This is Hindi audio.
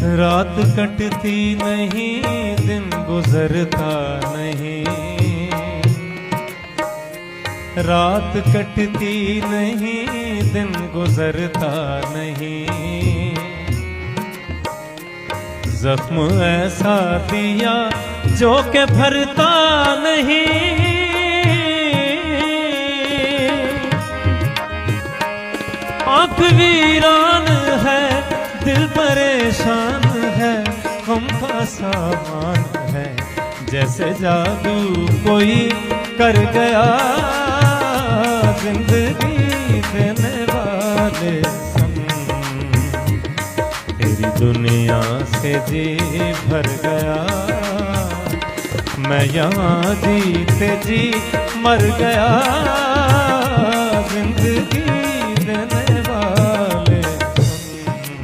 रात कटती नहीं, दिन गुजरता नहीं। रात कटती नहीं, दिन गुजरता नहीं। जख्म ऐसा दिया जो के भरता नहीं। आँख वीरान है, दिल परेशान है, गम का सामान है। जैसे जादू कोई कर गया, जिंदगी देने वाले संग। तेरी दुनिया से जी भर गया, मैं यहाँ जीते जी मर गया। जिंदगी